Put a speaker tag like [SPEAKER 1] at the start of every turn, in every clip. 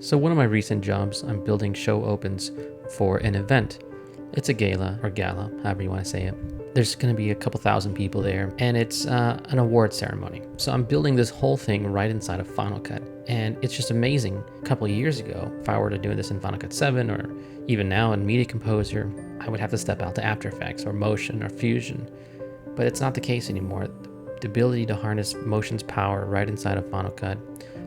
[SPEAKER 1] So one of my recent jobs, I'm building show opens for an event. It's a gala, or gala, however you want to say it. There's going to be a couple thousand people there, and it's an award ceremony. So I'm building this whole thing right inside of Final Cut, and it's just amazing. A couple of years ago, if I were to do this in Final Cut 7, or even now in Media Composer, I would have to step out to After Effects or Motion or Fusion. But it's not the case anymore. The ability to harness Motion's power right inside of Final Cut,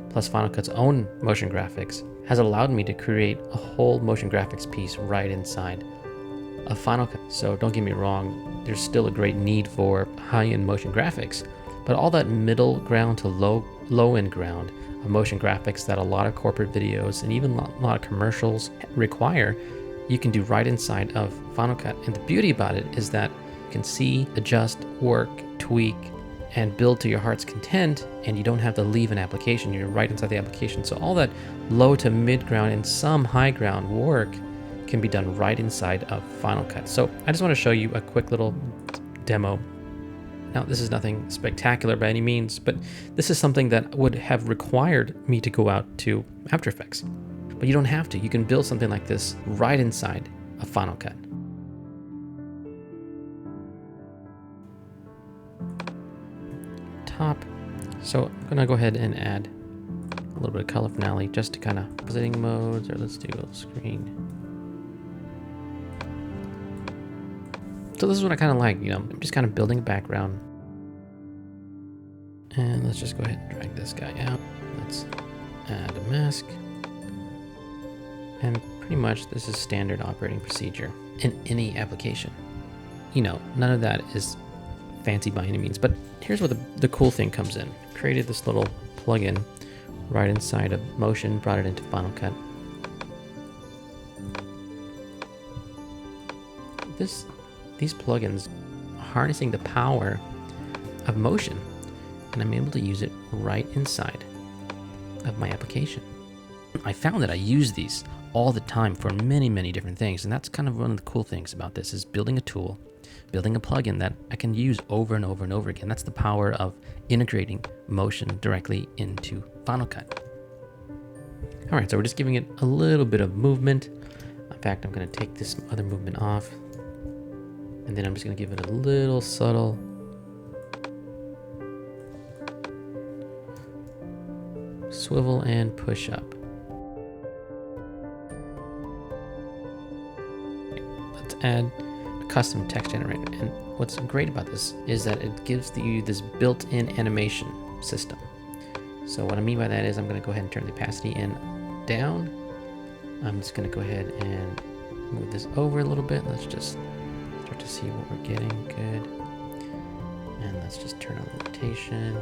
[SPEAKER 1] plus Final Cut's own motion graphics, has allowed me to create a whole motion graphics piece right inside of Final Cut. So don't get me wrong, there's still a great need for high-end motion graphics, but all that middle ground to low-end ground of motion graphics that a lot of corporate videos and even a lot of commercials require, you can do right inside of Final Cut. And the beauty about it is that you can see, adjust, work, tweak, and build to your heart's content, and you don't have to leave an application. You're right inside the application. So all that low to mid ground and some high ground work can be done right inside of Final Cut. So I just want to show you a quick little demo. Now, this is nothing spectacular by any means, but this is something that would have required me to go out to After Effects. But you don't have to. You can build something like this right inside of Final Cut. Top. So I'm gonna go ahead and add a little bit of color finale just to kind of visiting modes, or let's do a screen. So this is what I kind of like, I'm just kind of building a background. And let's just go ahead and drag this guy out. Let's add a mask. And pretty much this is standard operating procedure in any application. None of that is fancy by any means, but here's where the cool thing comes in. Created this little plugin right inside of Motion, brought it into Final Cut. These plugins harnessing the power of Motion, and I'm able to use it right inside of my application. I found that I use these all the time for many, many different things, and that's kind of one of the cool things about this, is building a tool, building a plugin that I can use over and over and over again. That's the power of integrating Motion directly into Final Cut. All right, so we're just giving it a little bit of movement. In fact, I'm going to take this other movement off, and then I'm just going to give it a little subtle swivel and push up. Let's add custom text generator, and what's great about this is that it gives you this built-in animation system. So what I mean by that is I'm going to go ahead and turn the opacity in down. I'm just going to go ahead and move this over a little bit. Let's just start to see what we're getting. Good. And let's just turn on the rotation.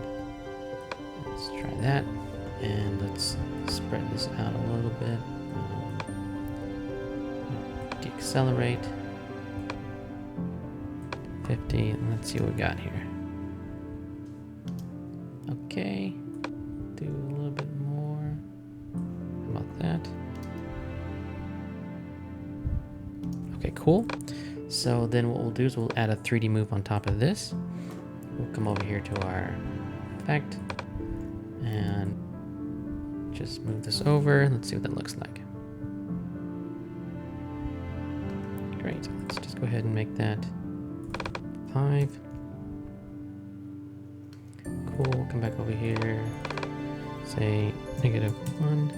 [SPEAKER 1] Let's try that, and let's spread this out a little bit. Deaccelerate. 50, and let's see what we got here. Okay, do a little bit more. How about that? Okay, cool. So then what we'll do is we'll add a 3D move on top of this. We'll come over here to our effect and just move this over. Let's see what that looks like. Great, let's just go ahead and make that 5. Cool, come back over here, say -1.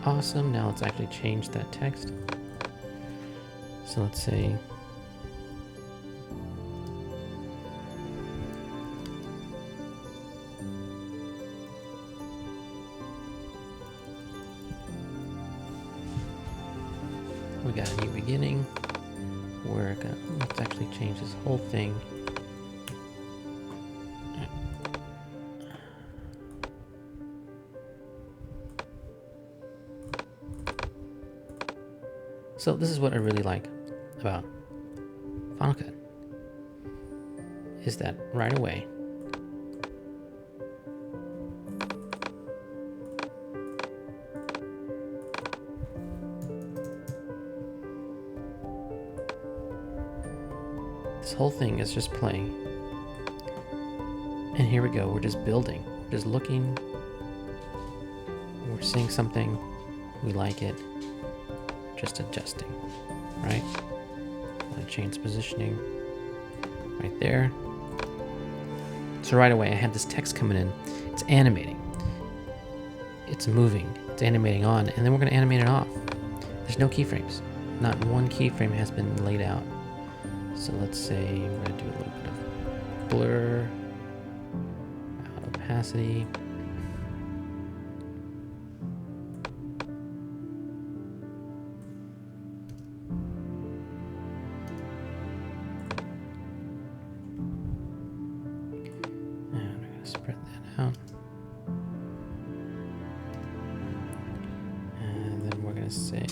[SPEAKER 1] Awesome, now let's actually change that text. So let's say we got a new beginning. Let's actually change this whole thing. So this is what I really like about Final Cut, is that right away this whole thing is just playing And here we go. We're just building, just looking. We're seeing something. We like it. Just adjusting, right? I'm gonna change positioning right there. So right away, I have this text coming in. It's animating. It's moving. It's animating on, and then we're gonna animate it off. There's no keyframes. Not one keyframe has been laid out. So let's say we're gonna do a little bit of blur, out opacity. And we're gonna spread that out. And then we're gonna say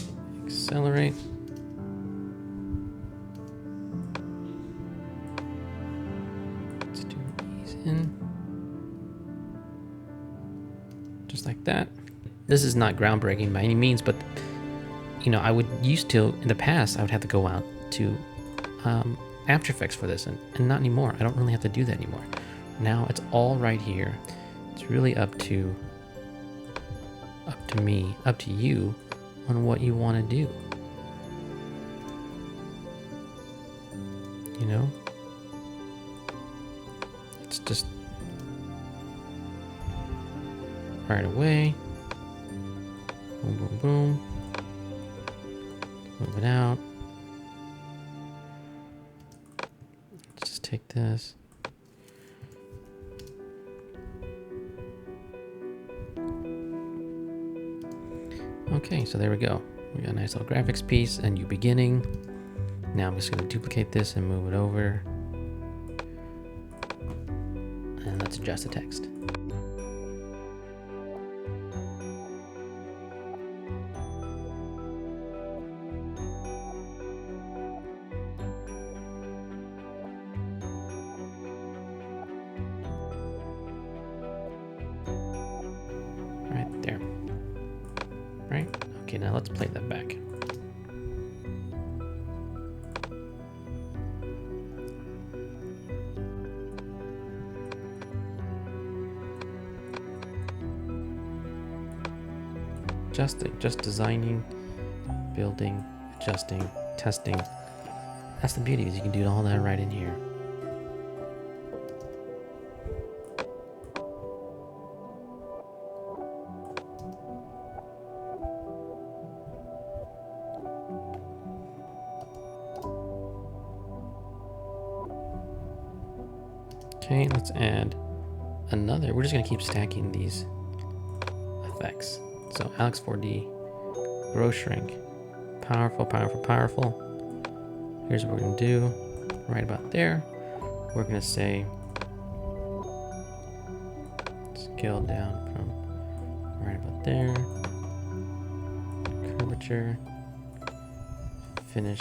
[SPEAKER 1] accelerate. Let's do ease in. Just like that. This is not groundbreaking by any means, but you know, I would used to, in the past, I would have to go out to After Effects for this, and not anymore. I don't really have to do that anymore. Now it's all right here. It's really up to me, up to you on what you want to do. You know? It's just right away. Boom, boom, boom. Move it out. Let's just take this. Okay, so there we go. We got a nice little graphics piece, a new beginning. Now I'm just going to duplicate this and move it over. And let's adjust the text. Right there. Right? Okay, now let's play that back. Just designing, building, adjusting, testing. That's the beauty, is you can do all that right in here. Okay, let's add another. We're just gonna keep stacking these effects. So Alex 4D, grow shrink, powerful, powerful, powerful. Here's what we're gonna do. Right about there, we're gonna say scale down from right about there, curvature, finish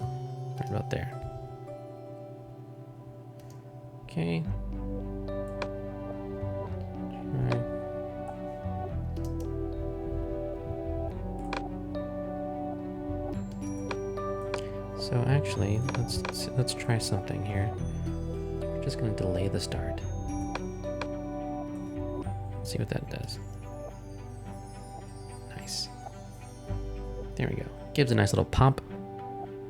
[SPEAKER 1] right about there. Okay. So actually, let's try something here. We're just gonna delay the start. See what that does. Nice. There we go. Gives a nice little pop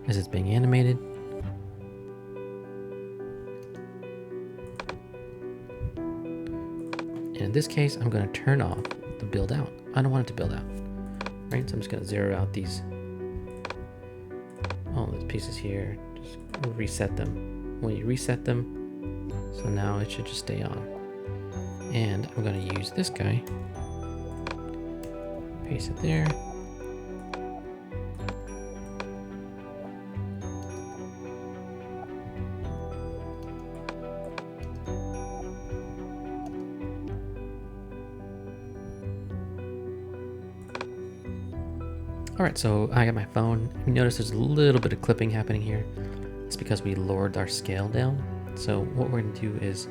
[SPEAKER 1] as it's being animated. And in this case, I'm gonna turn off the build out. I don't want it to build out, right? So I'm just gonna zero out these pieces here, just reset them. When you reset them, so now it should just stay on. And I'm going to use this guy, paste it there. All right, so I got my phone. You notice there's a little bit of clipping happening here. It's because we lowered our scale down. So what we're gonna do is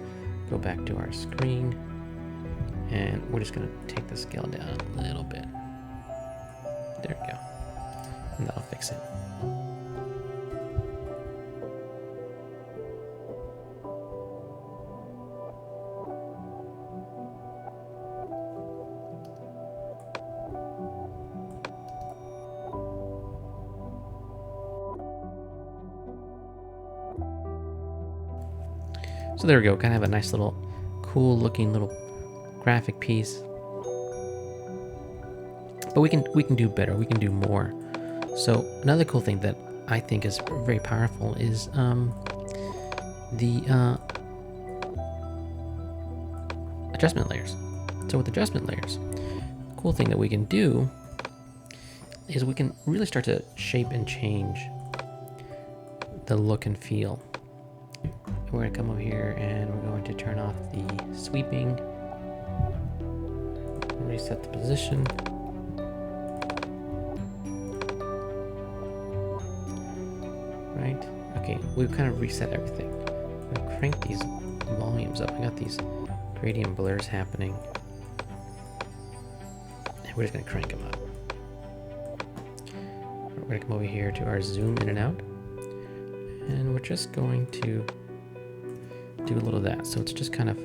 [SPEAKER 1] go back to our screen and we're just gonna take the scale down a little bit. There we go. And that'll fix it. So there we go, kind of have a nice little cool looking little graphic piece. But we can do better, we can do more. So another cool thing that I think is very powerful is the adjustment layers. So with adjustment layers, cool thing that we can do is we can really start to shape and change the look and feel. We're going to come over here and we're going to turn off the sweeping, reset the position. Right? Okay, we've kind of reset everything. I'm going to crank these volumes up. I got these gradient blurs happening. And we're just going to crank them up. We're going to come over here to our zoom in and out. And we're just going to do a little of that. So it's just kind of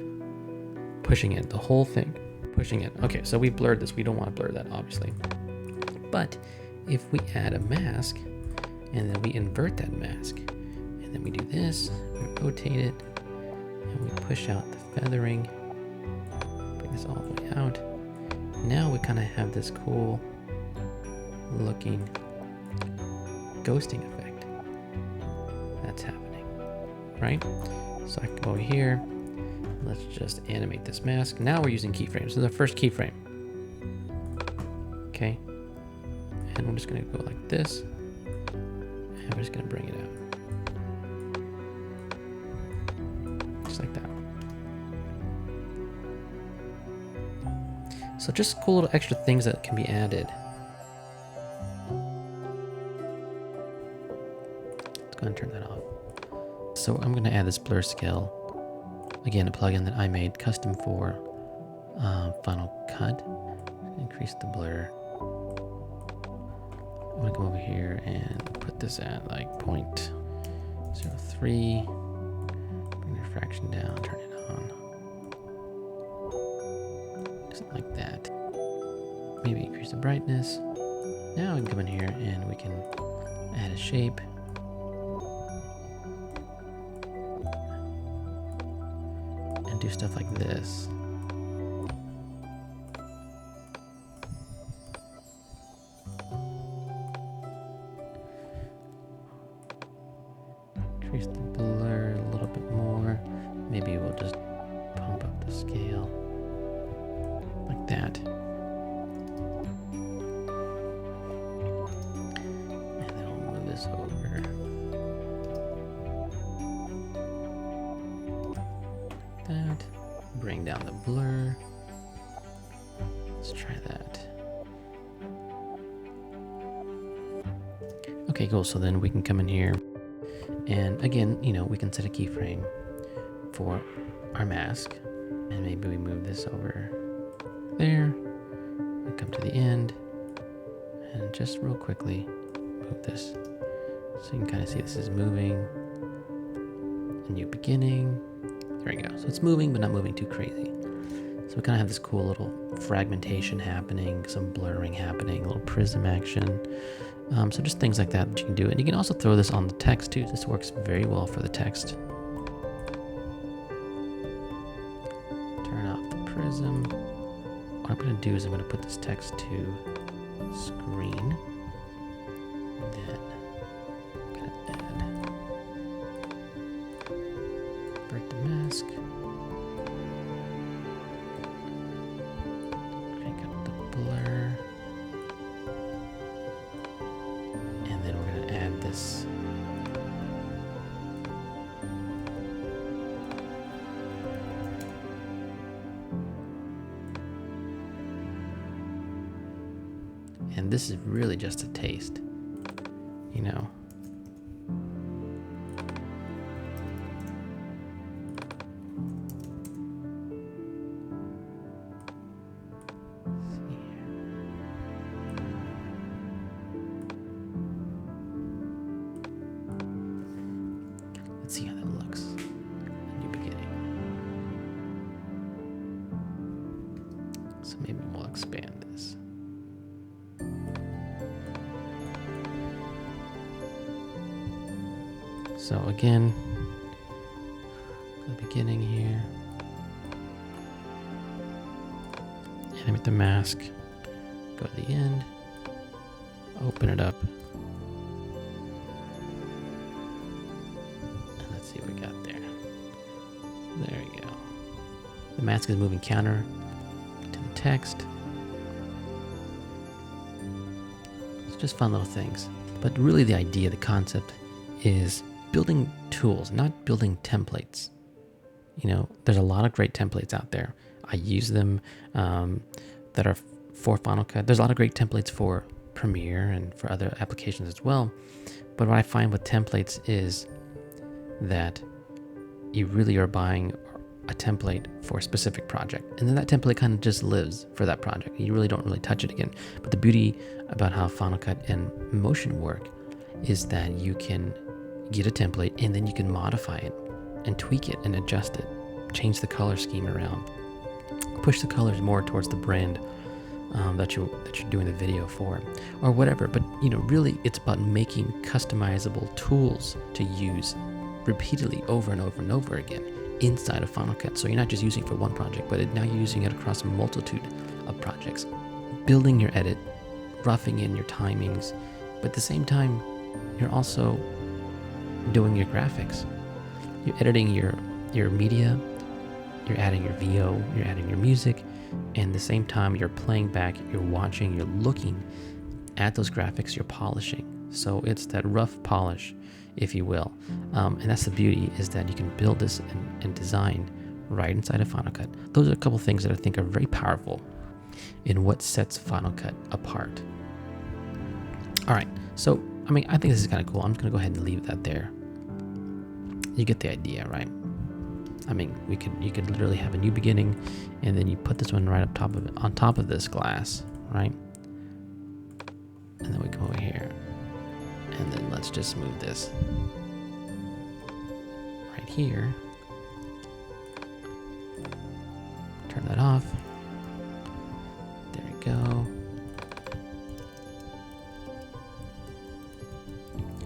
[SPEAKER 1] pushing it, the whole thing, pushing it. Okay, so we blurred this. We don't want to blur that, obviously. But if we add a mask, and then we invert that mask, and then we do this, we rotate it, and we push out the feathering, bring this all the way out. Now we kind of have this cool looking ghosting effect that's happening, right? So I can go over here, let's just animate this mask. Now we're using keyframes. This is our first keyframe. Okay, and we're just gonna go like this, and we're just gonna bring it out. Just like that. So just cool little extra things that can be added. Let's go ahead and turn that off. So I'm gonna add this blur scale. Again, a plugin that I made custom for Final Cut. Increase the blur. I'm gonna come over here and put this at like 0.03. Bring the refraction down, turn it on. Just like that. Maybe increase the brightness. Now we can come in here and we can add a shape. And do stuff like this. Increase the blur a little bit more. Maybe we'll just pump up the scale like that. And then we'll move this over. That. Bring down the blur. Let's try that. Okay, cool. So then we can come in here and again, you know, we can set a keyframe for our mask, and maybe we move this over there. We come to the end and just real quickly move this so you can kind of see this is moving. A new beginning. There we go. So it's moving, but not moving too crazy. So we kind of have this cool little fragmentation happening, some blurring happening, a little prism action. So just things like that you can do. And you can also throw this on the text too. This works very well for the text. Turn off the prism. What I'm going to do is I'm going to put this text to screen. Then I'm going to add invert the mask. Crank up the blur. And then we're going to add this. And this is really just a taste, you know. Let's see how that looks. A new beginning. So maybe we'll expand this. So again, the beginning here. Animate the mask. Go to the end. Open it up. And let's see what we got there. There we go. The mask is moving counter to the text. It's just fun little things. But really the idea, the concept is building tools, not building templates. You know, there's a lot of great templates out there. I use them that are for Final Cut. There's a lot of great templates for Premiere and for other applications as well. But what I find with templates is that you really are buying a template for a specific project. And then that template kind of just lives for that project. You really don't really touch it again. But the beauty about how Final Cut and Motion work is that you can get a template and then you can modify it and tweak it and adjust it, change the color scheme around, push the colors more towards the brand that you're doing the video for, or whatever. But you know, really, it's about making customizable tools to use repeatedly over and over and over again inside of Final Cut. So you're not just using it for one project, but now you're using it across a multitude of projects, building your edit, roughing in your timings, but at the same time, you're also doing your graphics. You're editing your media, you're adding your VO, you're adding your music, and at the same time you're playing back, you're watching, you're looking at those graphics, you're polishing. So it's that rough polish, if you will. And that's the beauty, is that you can build this and design right inside of Final Cut. Those are a couple things that I think are very powerful in what sets Final Cut apart. All right, so I mean, I think this is kind of cool. I'm just gonna go ahead and leave that there. You get the idea, right? I mean, you could literally have a new beginning, and then you put this one right up top of it, on top of this glass, right? And then we come over here, and then let's just move this right here. Turn that off. There we go.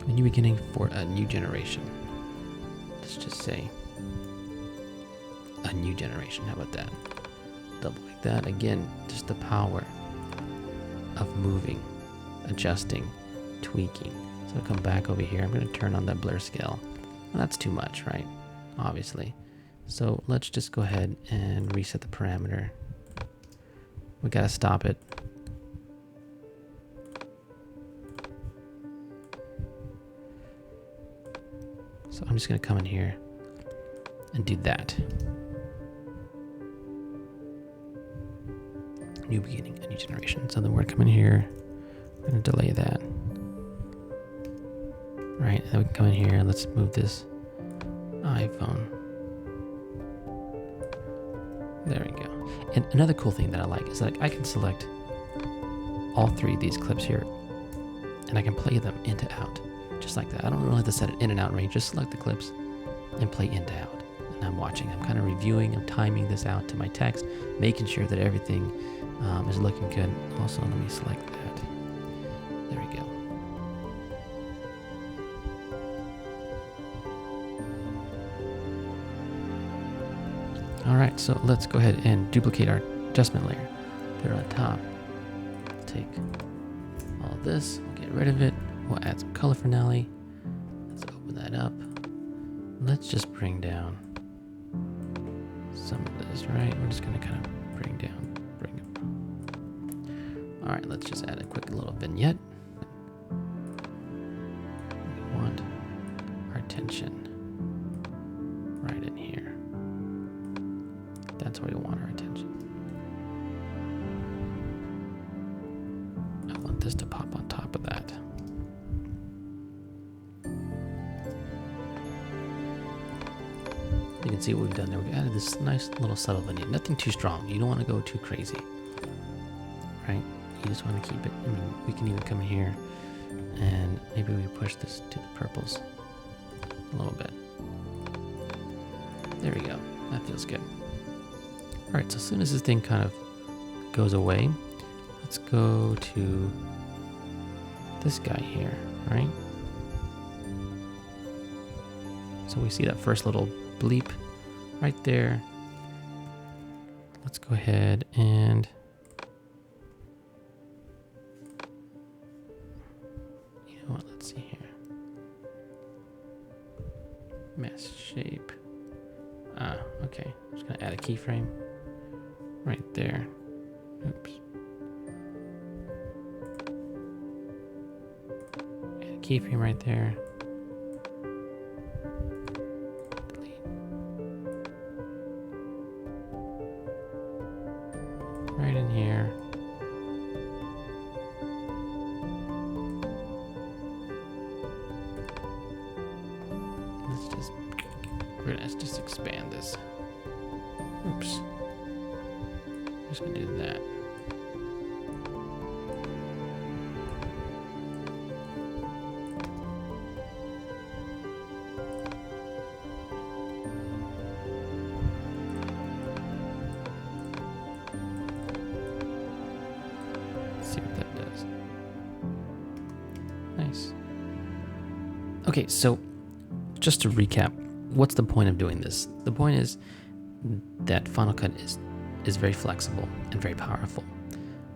[SPEAKER 1] A new beginning for a new generation. Let's just say a new generation. How about that? Double click that. Again, just the power of moving, adjusting, tweaking. So I'll come back over here. I'm going to turn on that blur scale. Well, that's too much, right? Obviously. So let's just go ahead and reset the parameter. We got to stop it. So I'm just going to come in here and do that. New beginning, a new generation. So then we're coming here. I'm going to delay that. Right, and then we can come in here and let's move this iPhone. There we go. And another cool thing that I like is that I can select all three of these clips here and I can play them in to out. Just like that. I don't really have to set it in and out range. Just select the clips and play in to out. And I'm watching. I'm kind of reviewing. I'm timing this out to my text, making sure that everything is looking good. Also, let me select that. There we go. All right, so let's go ahead and duplicate our adjustment layer. Put it on top. Take all of this. We'll get rid of it. We'll add some color finale. Let's open that up. Let's just bring down some of this, right? We're just gonna kind of bring it. All right, let's just add a quick little vignette. We want our attention right in here. That's where we want our attention. I want this to pop on top of that. You can see what we've done there. We added this nice little subtle vignette. Nothing too strong. You don't want to go too crazy, right? You just want to keep it. I mean, we can even come in here and maybe we push this to the purples a little bit. There we go. That feels good. All right, so as soon as this thing kind of goes away, let's go to this guy here, right? So we see that first little bleep right there. Let's go ahead and you know what, let's see here. Mask shape. Okay. I'm just gonna add a keyframe right there. Oops. Add a keyframe right there. Delete. Right in here. We're gonna just expand this. Oops. I'm just gonna do that. Let's see what that does. Nice. Okay, so just to recap, what's the point of doing this? The point is that Final Cut is very flexible and very powerful.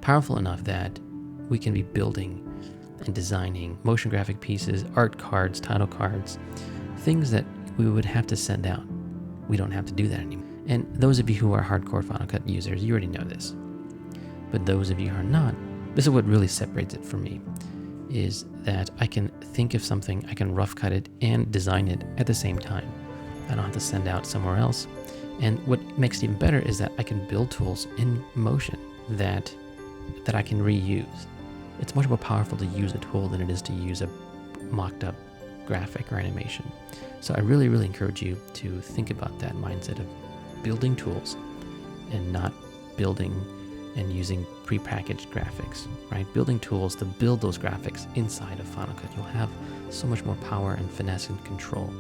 [SPEAKER 1] Powerful enough that we can be building and designing motion graphic pieces, art cards, title cards, things that we would have to send out. We don't have to do that anymore. And those of you who are hardcore Final Cut users, you already know this. But those of you who are not, this is what really separates it from me, is that I can think of something, I can rough cut it and design it at the same time. I don't have to send out somewhere else. And what makes it even better is that I can build tools in motion that I can reuse. It's much more powerful to use a tool than it is to use a mocked up graphic or animation. So I really, really encourage you to think about that mindset of building tools and not building and using prepackaged graphics, right? Building tools to build those graphics inside of Final Cut. You'll have so much more power and finesse and control.